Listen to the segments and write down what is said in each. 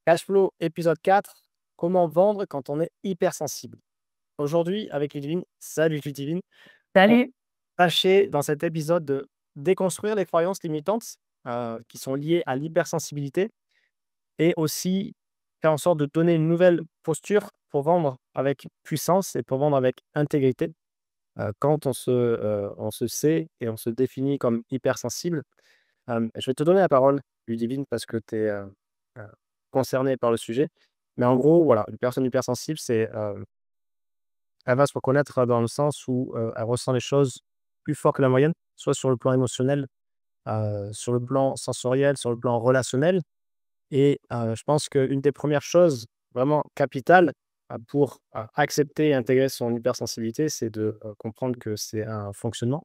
Cashflow, épisode 4, comment vendre quand on est hypersensible. Aujourd'hui, avec Ludivine, salut Ludivine, on va Salut. tâcher dans cet épisode de déconstruire les croyances limitantes qui sont liées à l'hypersensibilité et aussi faire en sorte de donner une nouvelle posture pour vendre avec puissance et pour vendre avec intégrité quand on se sait et on se définit comme hypersensible. Je vais te donner la parole, Ludivine, parce que tu es concernée par le sujet. Mais en gros, voilà, une personne hypersensible, elle va se reconnaître dans le sens où elle ressent les choses plus fort que la moyenne, soit sur le plan émotionnel, sur le plan sensoriel, sur le plan relationnel. Et je pense qu'une des premières choses vraiment capitales pour accepter et intégrer son hypersensibilité, c'est de comprendre que c'est un fonctionnement,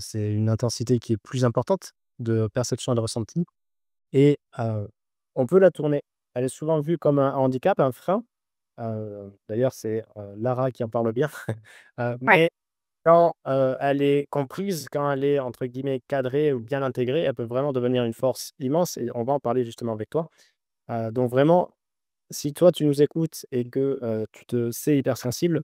c'est une intensité qui est plus importante de perception et de ressenti. Et on peut la tourner. Elle est souvent vue comme un handicap, un frein. D'ailleurs, c'est Lara qui en parle bien. Ouais. Mais quand elle est comprise, quand elle est entre guillemets «cadrée» ou bien intégrée, elle peut vraiment devenir une force immense et on va en parler justement avec toi. Donc vraiment, si toi tu nous écoutes et que tu te sais hypersensible,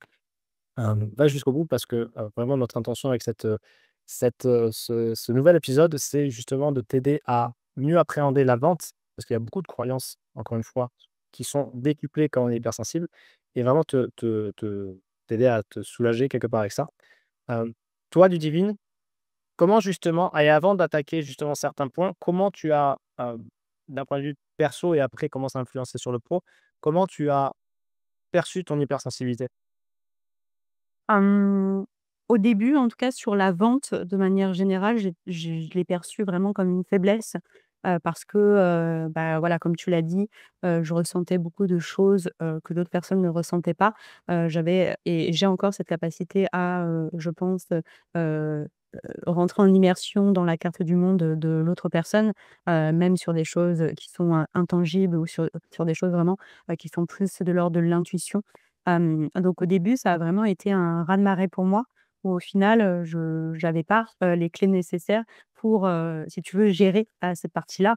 va jusqu'au bout parce que vraiment notre intention avec ce nouvel épisode, c'est justement de t'aider à mieux appréhender la vente. Parce qu'il y a beaucoup de croyances, encore une fois, qui sont décuplées quand on est hypersensible et vraiment t'aider à te soulager quelque part avec ça. Toi, Ludivine, comment justement et avant d'attaquer justement certains points, comment tu as, d'un point de vue perso et après comment ça a influencé sur le pro, comment tu as perçu ton hypersensibilité? Hem, Au début, en tout cas, sur la vente, de manière générale, je l'ai perçue vraiment comme une faiblesse, parce que, bah, voilà, comme tu l'as dit, je ressentais beaucoup de choses, que d'autres personnes ne ressentaient pas. J'avais et j'ai encore cette capacité à, je pense, rentrer en immersion dans la carte du monde de l'autre personne, même sur des choses qui sont, intangibles ou sur des choses vraiment, qui sont plus de l'ordre de l'intuition. Donc au début, ça a vraiment été un raz-de-marée pour moi, où au final, je j'avais pas, les clés nécessaires pour, si tu veux, gérer, cette partie-là.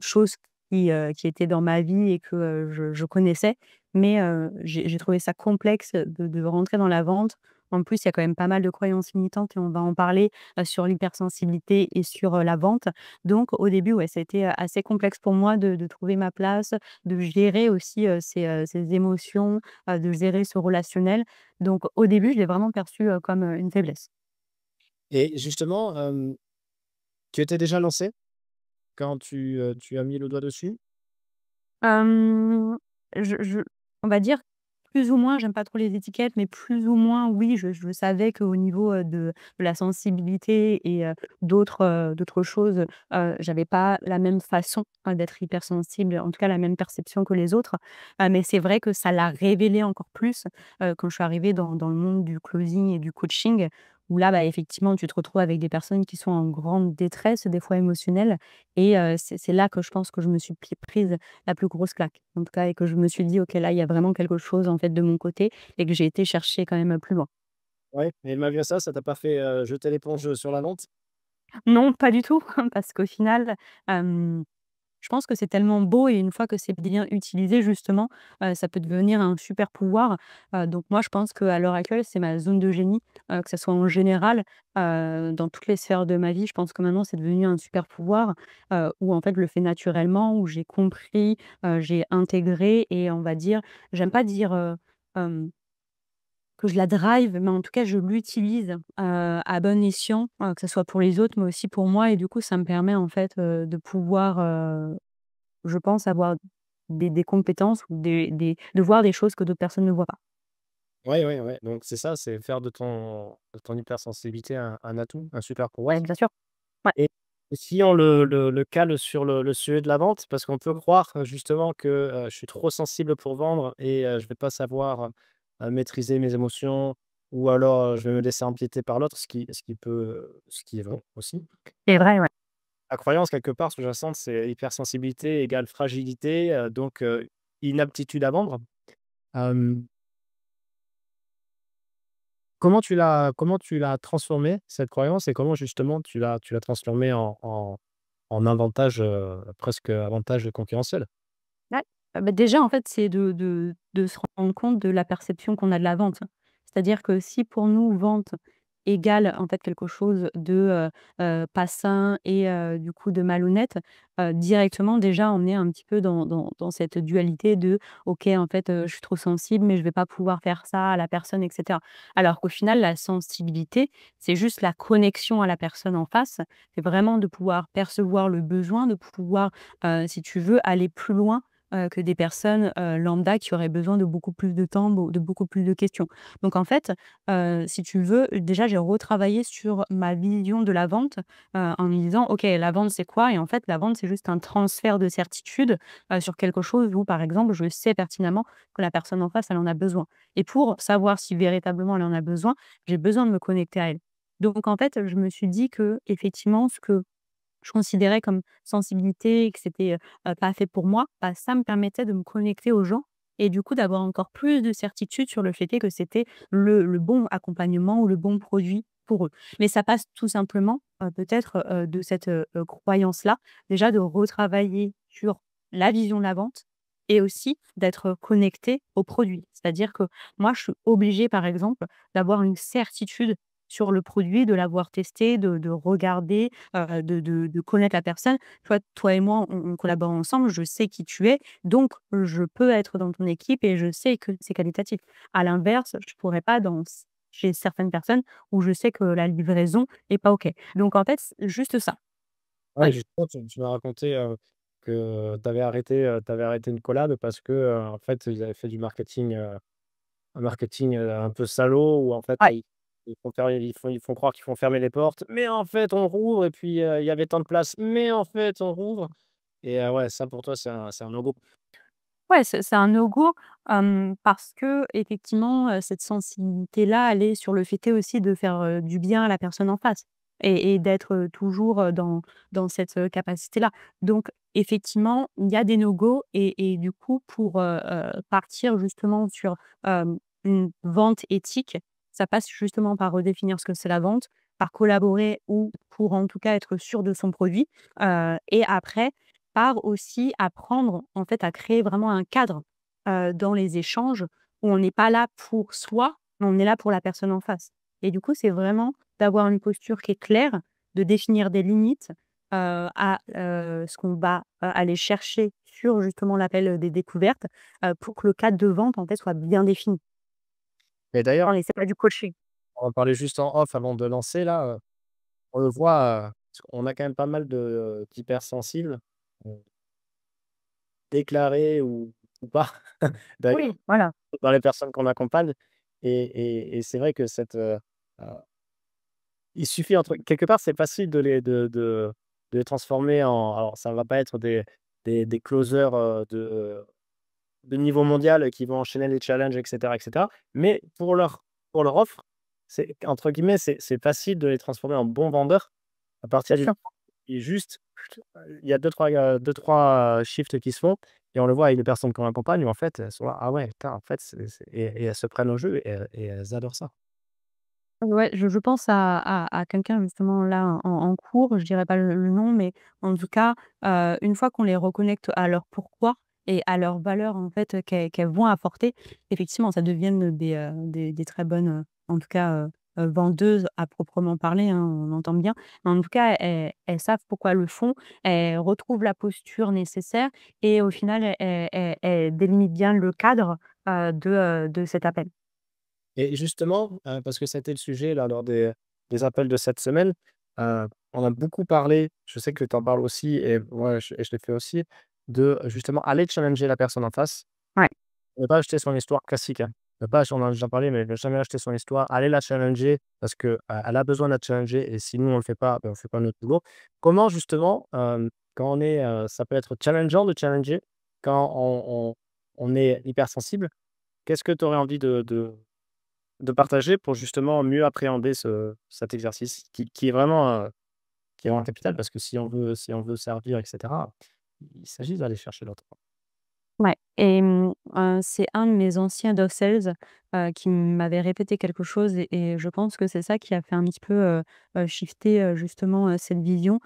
Chose qui était dans ma vie et que, je connaissais, mais j'ai trouvé ça complexe de rentrer dans la vente. En plus, il y a quand même pas mal de croyances limitantes et on va en parler, sur l'hypersensibilité et sur, la vente. Donc au début, ouais, ça a été, assez complexe pour moi de trouver ma place, de gérer aussi, ces émotions, de gérer ce relationnel. Donc au début, je l'ai vraiment perçu, comme, une faiblesse. Et justement, tu étais déjà lancé quand tu as mis le doigt dessus? Hem, je on va dire plus ou moins, j'aime pas trop les étiquettes, mais plus ou moins oui, je savais qu'au niveau, de la sensibilité et d'autres choses, j'avais pas la même façon, d'être hypersensible, en tout cas la même perception que les autres. Mais c'est vrai que ça l'a révélé encore plus, quand je suis arrivée dans le monde du closing et du coaching, où là, bah, effectivement, tu te retrouves avec des personnes qui sont en grande détresse, des fois émotionnelle et c'est là que je pense que je me suis prise la plus grosse claque, en tout cas et que je me suis dit: «OK, là, il y a vraiment quelque chose, en fait, de mon côté» et que j'ai été chercher quand même, plus loin. Ouais, et malgré ça, ça t'a pas fait jeter l'éponge sur la vente? Non, pas du tout, parce qu'au final, hem, je pense que c'est tellement beau et une fois que c'est bien utilisé justement, ça peut devenir un super pouvoir. Donc moi, je pense qu'à l'heure actuelle, c'est ma zone de génie, que ça soit en général, dans toutes les sphères de ma vie. Je pense que maintenant, c'est devenu un super pouvoir, où en fait, je le fais naturellement, où j'ai compris, j'ai intégré et on va dire j'aime pas dire, hem que je la drive, mais en tout cas, je l'utilise, à bon escient, que ce soit pour les autres, mais aussi pour moi et du coup, ça me permet en fait, de pouvoir, je pense avoir des compétences ou des de voir des choses que d'autres personnes ne voient pas. Ouais, ouais, ouais, donc c'est ça, c'est faire de ton hypersensibilité un atout, un super pouvoir. Ouais, bien sûr. Ouais. Et si on le cale sur le sujet de la vente, parce qu'on peut croire, justement que, je suis trop sensible pour vendre et je vais pas savoir, maîtriser mes émotions ou alors, je vais me laisser empiéter par l'autre, ce qui est vrai aussi. C'est vrai, ouais. La croyance quelque part sous-jacente, c'est hypersensibilité égale fragilité, donc inaptitude à vendre. Hem, comment tu l'as transformée cette croyance et comment justement tu l'as transformée en avantage, presque avantage concurrentiel? Ouais. Bah, déjà, en fait, c'est de se rendre compte de la perception qu'on a de la vente. C'est-à-dire que si pour nous, vente égale, en fait, quelque chose de, pas sain et du coup de malhonnête, directement déjà on est un petit peu dans cette dualité de: «OK, en fait, je suis trop sensible, mais je vais pas pouvoir faire ça à la personne» et cetera. Alors qu'au final, la sensibilité, c'est juste la connexion à la personne en face. C'est vraiment de pouvoir percevoir le besoin, de pouvoir, si tu veux, aller plus loin que des personnes, lambda qui auraient besoin de beaucoup plus de temps, de beaucoup plus de questions. Donc en fait, si tu veux, déjà j'ai retravaillé sur ma vision de la vente, en me disant: «OK, la vente c'est quoi?» Et en fait la vente c'est juste un transfert de certitude, sur quelque chose où par exemple je sais pertinemment que la personne en face elle en a besoin. Et pour savoir si véritablement elle en a besoin, j'ai besoin de me connecter à elle. Donc en fait, je me suis dit que effectivement ce que je considérais comme sensibilité et que c'était, pas fait pour moi, bah, ça me permettait de me connecter aux gens et du coup d'avoir encore plus de certitude sur le fait est que c'était le bon accompagnement ou le bon produit pour eux. Mais ça passe tout simplement, peut-être, de cette, croyance-là, déjà de retravailler sur la vision de la vente et aussi d'être connecté au produit. C'est-à-dire que moi, je suis obligée, par exemple, d'avoir une certitude sur le produit, de l'avoir testé, de regarder, de connaître la personne. Tu vois, toi et moi, on collabore ensemble, je sais qui tu es, donc je peux être dans ton équipe et je sais que c'est qualitatif. À l'inverse, je pourrais pas chez certaines personnes où je sais que la livraison est pas OK. Donc en fait, c'est juste ça. Ouais, Ouais. justement, tu m'as raconté, que tu avais arrêté une collab parce que, en fait, ils avaient fait du marketing, un marketing, un peu salaud où en fait, Ouais. ils font croire qu'ils font fermer les portes, mais en fait, on rouvre et puis, il y avait tant de place, mais en fait, on rouvre et ouais, ça pour toi, c'est un no-go. Ouais, c'est un no-go, parce qu'effectivement, cette sensibilité-là, elle est sur le fait est aussi de faire, du bien à la personne en face et d'être, toujours, dans cette, capacité-là. Donc effectivement, il y a des no-go et du coup pour, partir justement sur, une vente éthique, ça passe justement par redéfinir ce que c'est la vente, par collaborer ou pour en tout cas être sûr de son produit, et après par aussi apprendre, en fait, à créer vraiment un cadre, dans les échanges où on n'est pas là pour soi, mais on est là pour la personne en face. Et du coup, c'est vraiment d'avoir une posture qui est claire, de définir des limites, à, ce qu'on va, aller chercher sur justement l'appel, des découvertes, pour que le cadre de vente, en fait, soit bien défini. Et d'ailleurs, Et c'est pas du coaching. on en parlait juste en off avant de lancer là, on le voit, on a quand même pas mal d'hypersensibles, heu, déclarés ou pas, d'ailleurs, Oui, voilà. dans les personnes qu'on accompagne et c'est vrai que il suffit entre quelque part, c'est facile de les transformer en alors ça va pas être des closers, de niveau mondial qui vont enchaîner les challenges et cetera, mais pour leur offre, c'est entre guillemets, c'est facile de les transformer en bons vendeurs à partir Bien du sûr. moment où juste, il y a 2-3 shifts qui se font et on le voit avec les personnes qu'on accompagne où en fait, elles sont là: «Ah ouais, putain, en fait, c'est» et elles se prennent au jeu et elles adorent ça. Ouais, je pense à quelqu'un justement là en cours, je dirais pas le nom, mais en tout cas, une fois qu'on les reconnecte à leur pourquoi et à leurs valeurs en fait, qu'elles vont apporter, effectivement ça deviennent des très bonnes, en tout cas, vendeuses à proprement parler, hein, on entend bien. Mais en tout cas, elles savent pourquoi elles le font, elles retrouvent la posture nécessaire et au final, elles délimitent bien le cadre, de cet appel. Et justement, parce que c'était le sujet là lors des appels de cette semaine, on a beaucoup parlé, je sais que tu en parles aussi et moi je l'ai fait aussi, de justement aller challenger la personne en face. Ouais. Ne pas acheter son histoire classique, hein. Ne pas on en a déjà parlé, mais ne jamais acheter son histoire, aller la challenger parce que, elle a besoin d'être challengée et si nous on le fait pas, ben, on fait pas notre boulot. Comment justement, quand on est, ça peut être challengeant de challenger, quand on est hypersensible, qu'est-ce que tu aurais envie de partager pour justement mieux appréhender cet exercice qui est vraiment capital parce que si on veut servir et cetera, il s'agit d'aller chercher l'autre. Ouais et c'est un de mes anciens doc sales, qui m'avait répété quelque chose et je pense que c'est ça qui a fait un petit peu, shifter, justement, cette vision.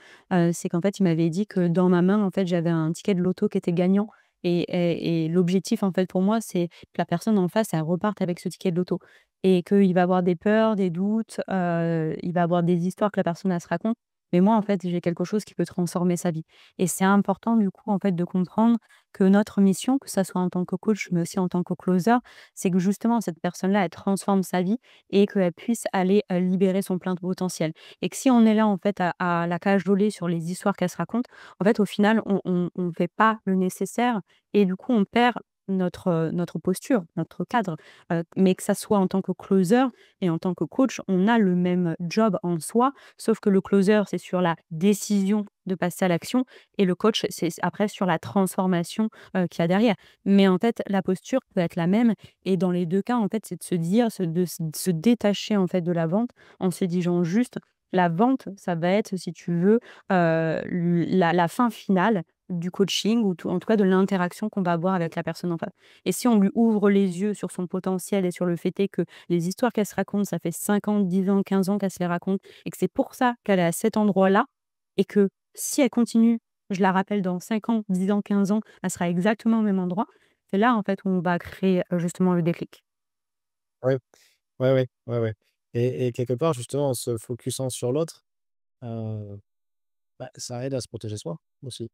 C'est qu'en fait, il m'avait dit que dans ma main, en fait, j'avais un ticket de loto qui était gagnant Et l'objectif, en fait, pour moi, c'est que la personne en face, elle reparte avec ce ticket de loto et qu'il va avoir des peurs, des doutes, il va avoir des histoires que la personne, elle se raconte. Mais moi, en fait, j'ai quelque chose qui peut transformer sa vie et c'est important, du coup, en fait, de comprendre que notre mission, que ça soit en tant que coach, mais aussi en tant que closer, c'est que justement cette personne-là, elle transforme sa vie et qu'elle puisse aller, libérer son plein potentiel. Et que si on est là, en fait, à la cajoler sur les histoires qu'elle se raconte, en fait, au final, on fait pas le nécessaire et du coup, on perd notre posture, notre cadre. Mais que ça soit en tant que closer et en tant que coach, on a le même job en soi, sauf que le closer, c'est sur la décision de passer à l'action et le coach, c'est après sur la transformation, qu'il y a derrière. Mais en fait, la posture peut être la même et dans les 2 cas, en fait, c'est de se dire, se détacher, en fait, de la vente en se disant juste: «La vente, ça va être, si tu veux, la fin finale du coaching ou en tout cas de l'interaction qu'on va avoir avec la personne en face». Et si on lui ouvre les yeux sur son potentiel et sur le fait est que les histoires qu'elle se raconte, ça fait 5 ans, 10 ans, 15 ans qu'elle se les raconte et que c'est pour ça qu'elle est à cet endroit-là et que si elle continue, je la rappelle dans 5 ans, 10 ans, 15 ans, elle sera exactement au même endroit. C'est là, en fait, où on va créer, justement le déclic. Ouais, ouais, ouais, ouais, ouais et quelque part, justement, en se focusant sur l'autre, heu, bah, ça aide à se protéger soi aussi.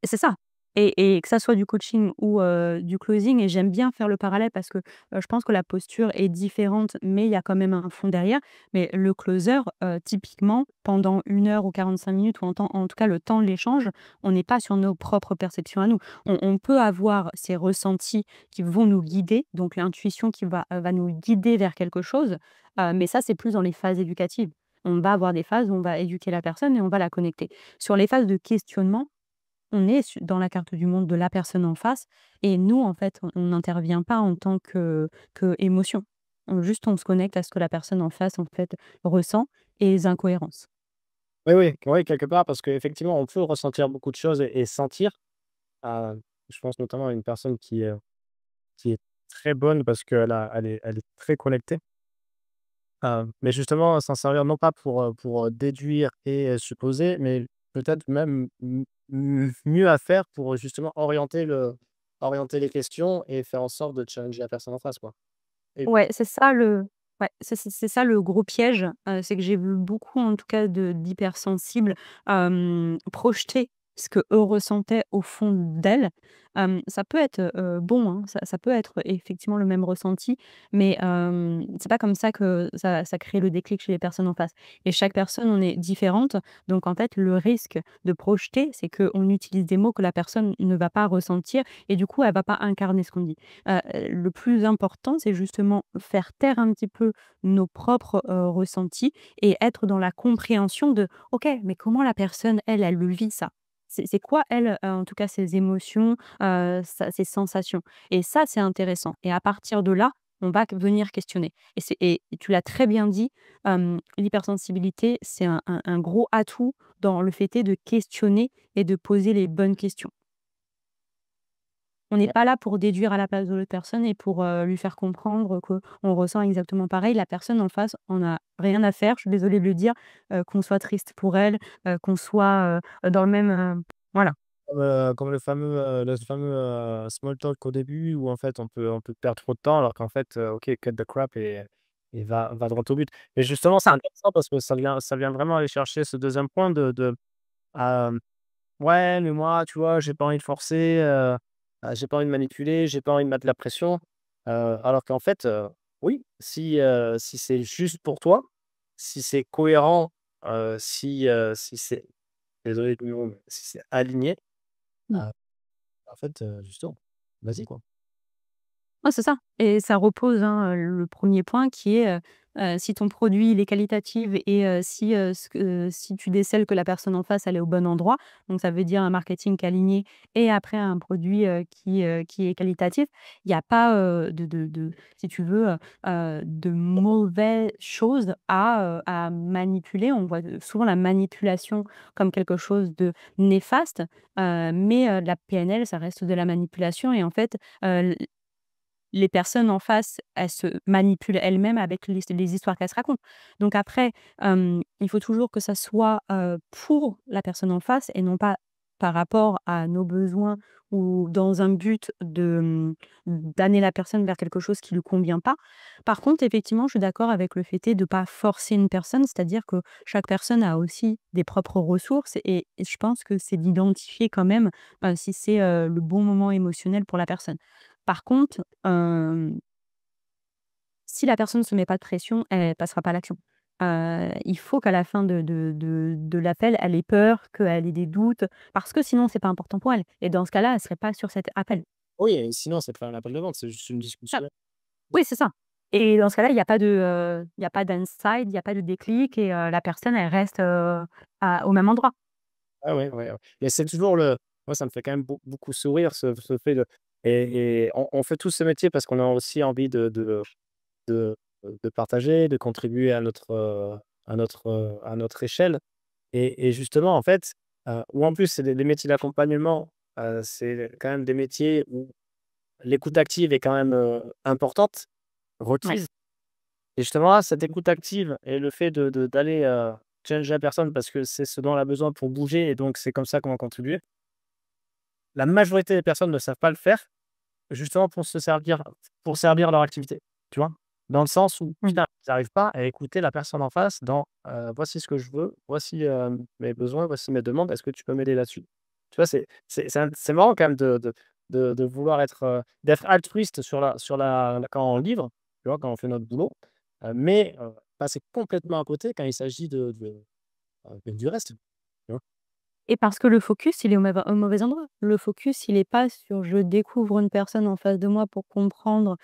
C'est ça et que ça soit du coaching ou du closing et j'aime bien faire le parallèle parce que, je pense que la posture est différente, mais il y a quand même un fond derrière. Mais le closer, typiquement, pendant 1 heure ou 45 minutes ou en tout cas le temps de l'échange, on n'est pas sur nos propres perceptions à nous. On peut avoir ces ressentis qui vont nous guider, donc l'intuition qui va nous guider vers quelque chose, mais ça, c'est plus dans les phases éducatives. On va avoir des phases où on va éduquer la personne et on va la connecter. Sur les phases de questionnement, on est dans la carte du monde de la personne en face et nous, en fait, on n'intervient pas en tant que émotion. On se connecte à ce que la personne en face, en fait, ressent et les incohérences. Oui, oui, oui, quelque part, parce qu'effectivement, on peut ressentir beaucoup de choses et sentir. Je pense notamment à une personne qui est très bonne parce qu'elle est très connectée. Mais justement, s'en servir non pas pour déduire et supposer, mais peut-être même mieux à faire pour justement orienter les questions et faire en sorte de challenger la personne en face, quoi. Et Ouais, c'est ça le gros piège, c'est que j'ai vu beaucoup en tout cas d'hypersensibles, projeter ce qu'eux ressentaient au fond d'elles. Ça peut être, bon, hein, ça peut être effectivement le même ressenti, mais c'est pas comme ça que ça crée le déclic chez les personnes en face et chaque personne, on est différente donc en fait, le risque de projeter, c'est qu'on utilise des mots que la personne ne va pas ressentir et du coup, elle va pas incarner ce qu'on dit. Le plus important, c'est justement faire taire un petit peu nos propres, ressentis et être dans la compréhension de: «OK, mais comment la personne, elle le vit ça? C'est quoi elle, en tout cas ses émotions, ses sensations?» Et ça, c'est intéressant et à partir de là, on va venir questionner et tu l'as très bien dit, l'hypersensibilité, c'est un gros atout dans le fait est de questionner et de poser les bonnes questions. On n'est pas là pour déduire à la place de l'autre personne et pour, lui faire comprendre qu'on ressent exactement pareil. La personne en face en a rien à faire, je suis désolée de le dire, qu'on soit triste pour elle, qu'on soit, dans le même, voilà. comme le fameux, small talk au début où en fait on peut perdre trop de temps alors qu'en fait, OK, cut the crap et va droit au but. Mais justement, c'est intéressant parce que ça vient vraiment aller chercher ce deuxième point hem ouais, mais moi, tu vois, j'ai pas envie de forcer, j'ai pas envie de manipuler, j'ai pas envie de mettre la pression. Alors qu'en fait, oui, si c'est juste pour toi, si c'est cohérent, si c'est désolé du mot, mais si c'est aligné, Mmh. heu, en fait, justement, vas-y, quoi. Ouais, c'est ça et ça repose, hein, le premier point qui est, si ton produit il est qualitatif et si tu décèles que la personne en face elle est au bon endroit, donc ça veut dire un marketing qui est aligné et après un produit, qui est qualitatif. Il y a pas, de si tu veux, de mauvaises choses à manipuler. On voit souvent la manipulation comme quelque chose de néfaste, mais la PNL ça reste de la manipulation et en fait, les personnes en face, elles se manipulent elles-mêmes avec les histoires qu'elles se racontent. Donc après, il faut toujours que ça soit, pour la personne en face et non pas par rapport à nos besoins ou dans un but d'amener la personne vers quelque chose qui lui convient pas. Par contre, effectivement, je suis d'accord avec le fait de ne pas forcer une personne, c'est-à-dire que chaque personne a aussi des propres ressources et je pense que c'est d'identifier quand même, si c'est, le bon moment émotionnel pour la personne. Par contre, si la personne ne se met pas de pression, elle passera pas à l'action. Il faut qu'à la fin de l'appel, elle ait peur, qu'elle ait des doutes, parce que sinon c'est pas important pour elle et dans ce cas-là, elle serait pas sur cet appel. Oui, et sinon, c'est pas un appel de vente, c'est juste une Ça discussion. oui, c'est ça et dans ce cas-là, il y a pas d'insight, il y a pas de déclic et la personne, elle reste, au même endroit. Ah ouais, ouais, ouais. Et c'est toujours le moi, ça me fait quand même beaucoup sourire ce fait de et on fait tous ce métier parce qu'on a aussi envie de de partager, de contribuer à notre échelle et justement, en fait, ou en plus, c'est des métiers d'accompagnement, c'est quand même des métiers où l'écoute active est quand même, importante, Ouais. requise et justement là, cette écoute active et le fait d'aller, challenger la personne parce que c'est ce dont elle a besoin pour bouger et donc c'est comme ça qu'on va contribuer. La majorité des personnes ne savent pas le faire, justement pour servir leur activité, tu vois? Dans le sens où, Mmh. putain, ils arrivent pas à écouter la personne en face dans, «Voici ce que je veux, voici, mes besoins, voici mes demandes, est-ce que tu peux m'aider là-dessus?» Tu vois? C'est marrant quand même de vouloir être, d'être altruiste sur la quand on livre, tu vois? Quand on fait notre boulot, mais passer complètement à côté quand il s'agit du reste, tu vois? Et parce que le focus, il est au mauvais endroit. Le focus, il est pas sur je découvre une personne en face de moi pour comprendre,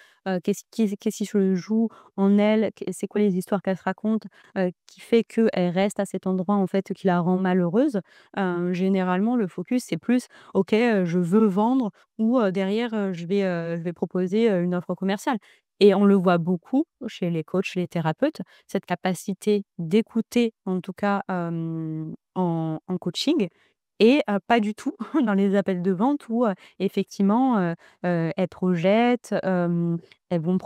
qu'est-ce qui se joue en elle, c'est quoi les histoires qu'elle se raconte, qui fait qu'elle reste à cet endroit, en fait, qui la rend malheureuse. Généralement, le focus, c'est plus: «OK, je veux vendre» ou derrière, je vais proposer, une offre commerciale et on le voit beaucoup chez les coachs, chez les thérapeutes, cette capacité d'écouter, en tout cas, en coaching et pas du tout dans les appels de vente où, effectivement, elles projettent, elles vont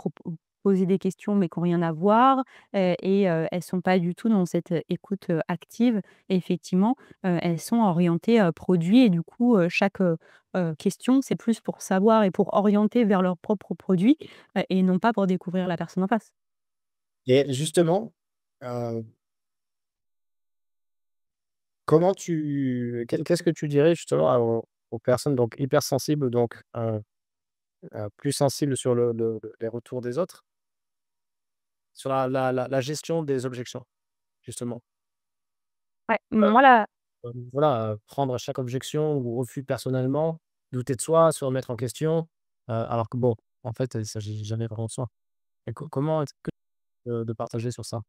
poser des questions mais qui ont rien à voir, et elles sont pas du tout dans cette, écoute, active et effectivement, elles sont orientées, produit et du coup, chaque, question, c'est plus pour savoir et pour orienter vers leur propre produit, et non pas pour découvrir la personne en face. Et justement, heu comment tu qu'est-ce que tu dirais justement aux personnes donc hypersensibles donc plus sensibles sur les retours des autres, sur la gestion des objections justement? Ouais, Heu, moi la voilà, prendre chaque objection ou refus personnellement, douter de soi, se remettre en question, alors que bon, en fait, il s'agit jamais vraiment de soi. Et comment est-ce que de partager sur ça?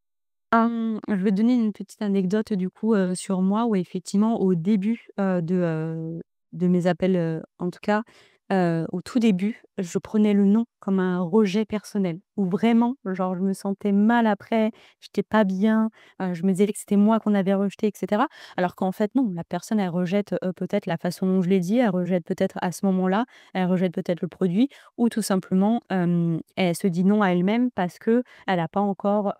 Je vais donner une petite anecdote du coup, sur moi où effectivement au début, de mes appels, en tout cas, au tout début, je prenais le non comme un rejet personnel. Où vraiment, genre je me sentais mal après, j'étais pas bien, je me disais que c'était moi qu'on avait rejeté et cetera. Alors qu'en fait non, la personne elle rejette, peut-être la façon dont je l'ai dit, elle rejette peut-être à ce moment-là, elle rejette peut-être le produit ou tout simplement, elle se dit non à elle-même parce qu'elle a pas encore,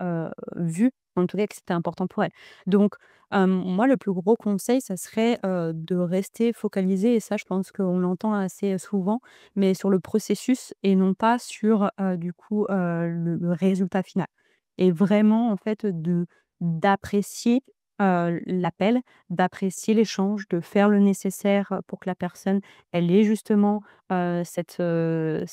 vu en tout cas que c'était important pour elle. Donc, moi, le plus gros conseil, ça serait, de rester focalisé et ça, je pense qu'on l'entend assez souvent, mais sur le processus et non pas sur, du coup, le résultat final. Et vraiment, en fait, d'apprécier, l'appel, d'apprécier l'échange, de faire le nécessaire, pour que la personne, elle ait justement, ce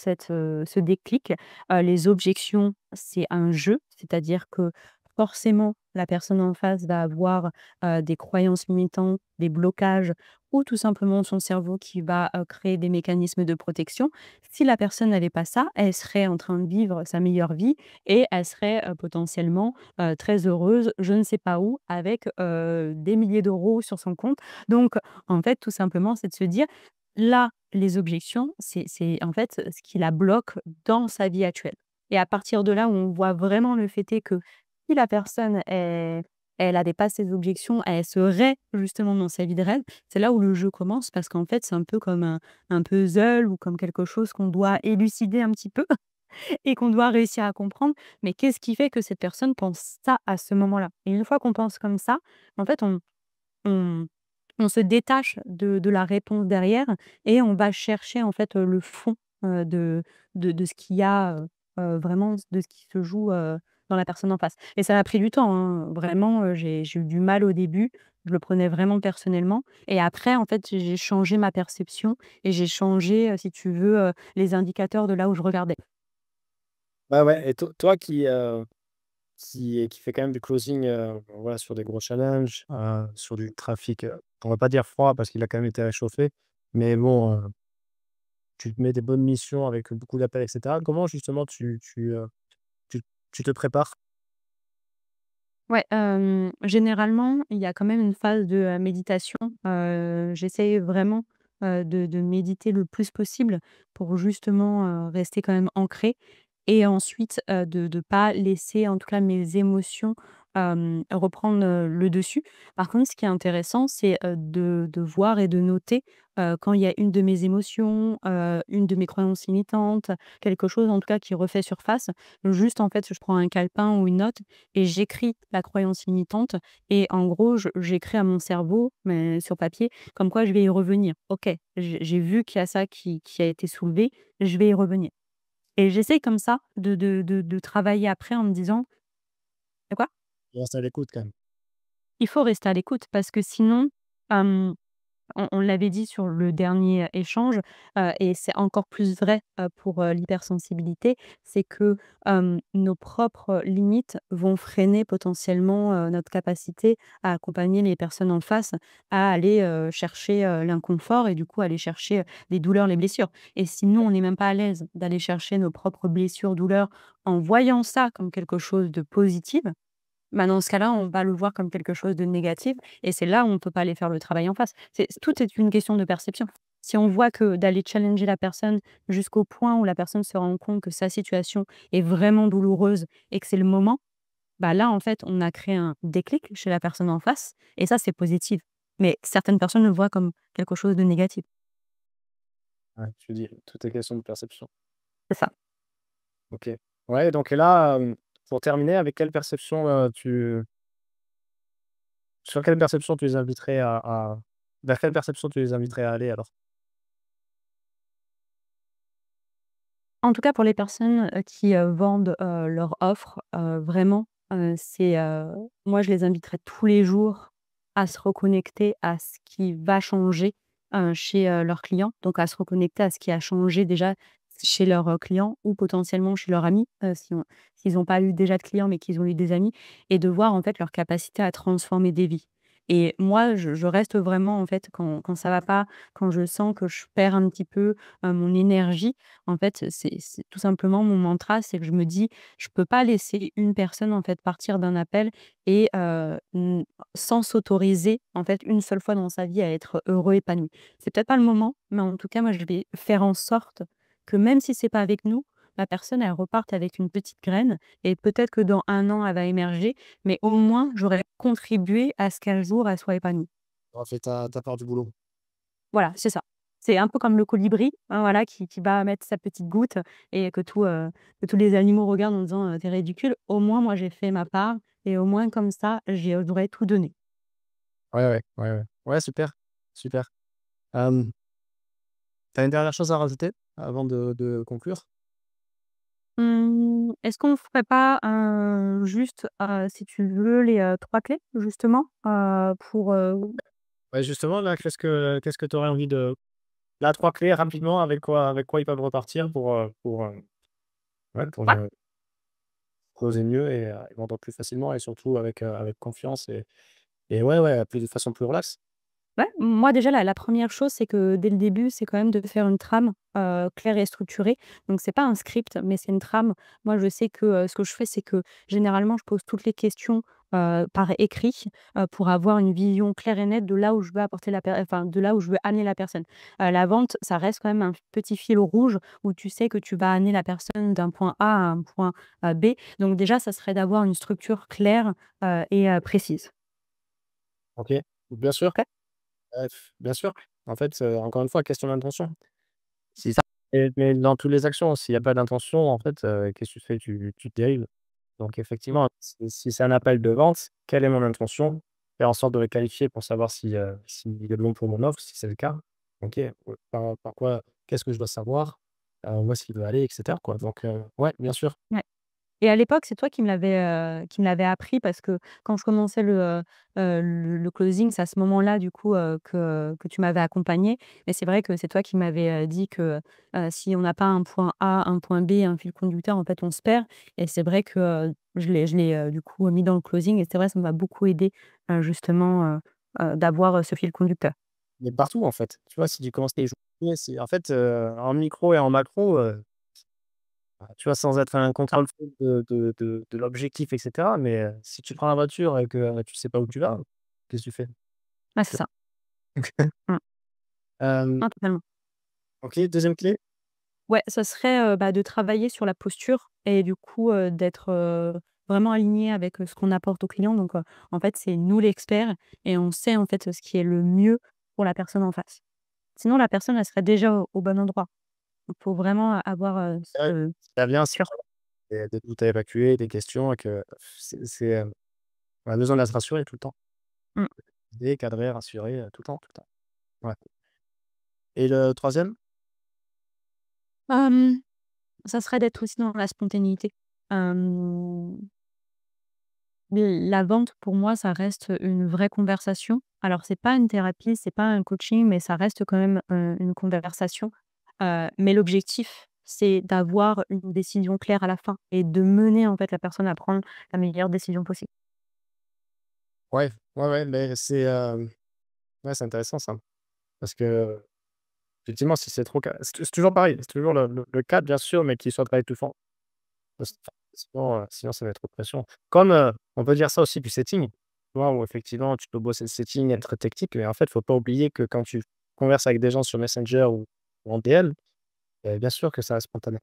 déclic. Les objections, c'est un jeu, c'est-à-dire que forcément, la personne en face va avoir, des croyances limitantes, des blocages ou tout simplement son cerveau qui va, créer des mécanismes de protection. Si la personne n'avait pas ça, elle serait en train de vivre sa meilleure vie et elle serait, potentiellement, très heureuse, je ne sais pas où, avec, des milliers d'euros sur son compte. Donc en fait, tout simplement, c'est de se dire: là, les objections, c'est en fait ce qui la bloque dans sa vie actuelle et à partir de là où on voit vraiment le fait est que si la personne, elle avait pas ces objections, elle serait justement dans sa vie de rêve, c'est là où le jeu commence parce qu'en fait, c'est un peu comme un puzzle ou comme quelque chose qu'on doit élucider un petit peu et qu'on doit réussir à comprendre. Mais qu'est-ce qui fait que cette personne pense ça à ce moment-là? Et une fois qu'on pense comme ça, en fait, on on se détache de la réponse derrière et on va chercher en fait, le fond, de ce qu'il y a, vraiment de ce qui se joue, dans la personne en face et ça m'a pris du temps, hein. Vraiment, j'ai eu du mal au début. Je le prenais vraiment personnellement et après en fait, j'ai changé ma perception et j'ai changé, si tu veux, les indicateurs de là où je regardais. Ouais, ouais et toi qui fait quand même du closing, voilà, sur des gros challenges, sur du trafic, on va pas dire froid parce qu'il a quand même été réchauffé, mais bon, tu te mets des bonnes missions avec beaucoup d'appels et cetera. Comment justement tu tu te prépares? Ouais, généralement, il y a quand même une phase de, méditation. J'essaye vraiment, de méditer le plus possible pour justement, rester quand même ancrée et ensuite, de pas laisser en tout cas mes émotions, reprendre, le dessus. Par contre, ce qui est intéressant, c'est, de voir et de noter, quand il y a une de mes émotions, une de mes croyances limitantes, quelque chose en tout cas qui refait surface. Juste en fait, je prends un calepin ou une note et j'écris la croyance limitante et en gros, je j'écris à mon cerveau, mais sur papier, comme quoi je vais y revenir. OK, j'ai vu qu'il y a ça qui a été soulevé, je vais y revenir et j'essaye comme ça de travailler après en me disant: «De quoi?» Tu restes à l'écoute quand même. Il faut rester à l'écoute parce que sinon, hem on l'avait dit sur le dernier échange, et c'est encore plus vrai, pour, l'hypersensibilité, c'est que, nos propres limites vont freiner potentiellement, notre capacité à accompagner les personnes en face à aller, chercher, l'inconfort et du coup aller chercher, les douleurs, les blessures et si nous, on n'est même pas à l'aise d'aller chercher nos propres blessures, douleurs, en voyant ça comme quelque chose de positif, bah, dans ce cas-là, on va le voir comme quelque chose de négatif et c'est là où on peut pas aller faire le travail en face. Tout est une question de perception. Si on voit que d'aller challenger la personne jusqu'au point où la personne se rend compte que sa situation est vraiment douloureuse et que c'est le moment, bah, là, en fait, on a créé un déclic chez la personne en face et ça, c'est positif. Mais certaines personnes le voient comme quelque chose de négatif. Ouais, tu dis, tout est question de perception. C'est ça. OK. Ouais, donc là, pour terminer, avec quelle perception, sur quelle perception tu les inviterais à vers quelle perception tu les inviterais à aller alors? En tout cas, pour les personnes, qui, vendent, leur offre, vraiment, moi, je les inviterais tous les jours à se reconnecter à ce qui va changer, chez, leurs clients. Donc à se reconnecter à ce qui a changé déjà chez leurs, clients ou potentiellement chez leurs amis, s'ils n'ont pas eu déjà de clients, mais qu'ils ont eu des amis et de voir, en fait, leur capacité à transformer des vies et moi, je reste vraiment, en fait, quand ça va pas, quand je sens que je perds un petit peu, mon énergie, en fait, c'est tout simplement mon mantra, c'est que je me dis: «Je peux pas laisser une personne, en fait, partir d'un appel et sans s'autoriser, en fait, une seule fois dans sa vie à être heureux, épanoui». C'est peut-être pas le moment, mais en tout cas, moi, je vais faire en sorte que même si c'est pas avec nous, la personne, elle reparte avec une petite graine et peut-être que dans 1 an, elle va émerger, mais au moins, j'aurais contribué à ce qu'un jour, elle soit épanouie. Tu auras fait ta part du boulot. Voilà, c'est ça. C'est un peu comme le colibri, hein, voilà, qui va mettre sa petite goutte et que tous les animaux regardent en disant: «Tu ridicule». Au moins, moi, j'ai fait ma part et au moins comme ça, j'aurais tout donné. Ouais, ouais, ouais, ouais. Ouais, super, super. Tu as une dernière chose à rajouter avant de conclure? Est-ce qu'on ferait pas, juste, si tu veux, les, 3 clés justement, pour, Ouais, justement, là, qu'est-ce que tu aurais envie de là, 3 clés rapidement, avec quoi ils peuvent repartir ouais, pour, ouais? closer mieux et vendre plus facilement et surtout avec confiance et ouais, ouais, plus de façon plus relax. Ouais, moi déjà la 1re chose, c'est que dès le début, c'est quand même de faire une trame, claire et structurée. Donc c'est pas un script, mais c'est une trame. Moi, je sais que, ce que je fais, c'est que généralement, je pose toutes les questions, par écrit, pour avoir une vision claire et nette de là où je veux apporter enfin, de là où je veux amener la personne. La vente, ça reste quand même un petit fil rouge où tu sais que tu vas amener la personne d'un point A à un point, B. Donc déjà, ça serait d'avoir une structure claire, et précise. OK. Bien sûr, OK? bien sûr. En fait, encore une fois, question d'intention. Si ça mais dans toutes les actions, s'il y a pas d'intention, en fait, qu'est-ce que tu fais? Tu te dérives. Donc effectivement, si c'est un appel de vente, quelle est mon intention? faire en sorte de le qualifier pour savoir si, s'il est bon pour mon offre, si c'est le cas. OK, par quoi qu'est-ce que je dois savoir? Où est-ce qu'il veut aller et cetera, quoi. Donc ouais, bien sûr. Ouais. Et à l'époque, c'est toi qui me l'avais appris parce que quand je commençais le closing, c'est à ce moment-là du coup, que tu m'avais accompagnée. Mais c'est vrai que c'est toi qui m'avais, dit que, si on n'a pas un point A, un point B, un fil conducteur, en fait, on se perd. Et c'est vrai que, je l'ai, du coup, mis dans le closing et c'est vrai, ça m'a beaucoup aidé justement, d'avoir, ce fil conducteur. Mais partout, en fait. Tu vois, si tu commences à y jouer, c'est en fait, en micro et en macro, tu vois, sans être un contrôle fric de l'objectif et cetera, mais si tu prends la voiture et que, tu sais pas où tu vas, qu'est-ce que tu fais? Ouais, c'est ça. Mmh. Hem, Non, totalement. OK, deuxième clé? Ouais, ça serait, bah, de travailler sur la posture et du coup, d'être, vraiment aligné avec, ce qu'on apporte au client. Donc, en fait, c'est nous l'expert et on sait, en fait, ce qui est le mieux pour la personne en face. Sinon la personne, elle serait déjà au bon endroit. Il faut vraiment avoir, Ouais, ce ça vient si sur il y a des doutes à évacuer, des questions et que on a besoin de se rassurer tout le temps. mmh. Aider, cadrer, rassurer, tout le temps, tout le temps. Ouais et le troisième. Hem, Ça serait d'être aussi dans la spontanéité. Hem La vente pour moi, ça reste une vraie conversation. Alors c'est pas une thérapie, c'est pas un coaching, mais ça reste quand même, une conversation. Mais l'objectif, c'est d'avoir une décision claire à la fin et de mener en fait la personne à prendre la meilleure décision possible. Ouais, ouais, ouais, mais ouais, c'est intéressant ça. Parce que effectivement, si c'est trop ca c'est toujours pareil, c'est toujours le cadre bien sûr, mais qu'il soit pas étouffant. Parce sinon ça va être trop de pression. Comme, on peut dire ça aussi du setting, tu vois? Où effectivement tu peux bosser le setting, être technique, mais en fait, il faut pas oublier que quand tu converses avec des gens sur Messenger ou en DL, bien sûr que ça reste spontané.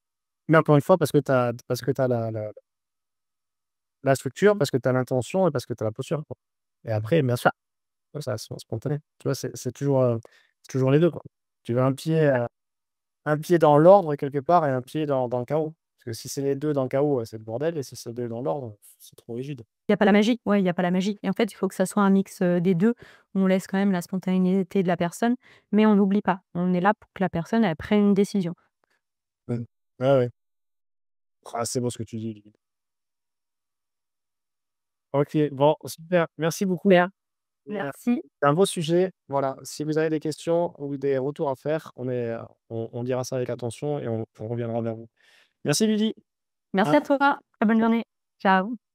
Mais encore une fois, parce que tu as la structure, parce que tu as l'intention et parce que tu as la posture, quoi. Et après, bien sûr, ouais, ça reste spontané. Tu vois? C'est toujours les 2 quoi. Tu veux un pied dans l'ordre quelque part et un pied dans le chaos. Parce que si c'est les 2 dans le chaos, c'est le bordel et si c'est les 2 dans l'ordre, c'est trop rigide. Il y a pas la magie, ouais, il y a pas la magie et en fait, il faut que ça soit un mix, des 2. On laisse quand même la spontanéité de la personne, mais on n'oublie pas. On est là pour que la personne, elle prenne une décision. Mmh. Ouais, ouais. Ah, c'est beau ce que tu dis, limite. OK, bon, super. Merci beaucoup. Super, Et merci. c'est un beau sujet. Voilà, si vous avez des questions ou des retours à faire, on dira ça avec attention et on reviendra vers vous. Merci Lydie. Merci À à toi. Très bonne journée. Ciao.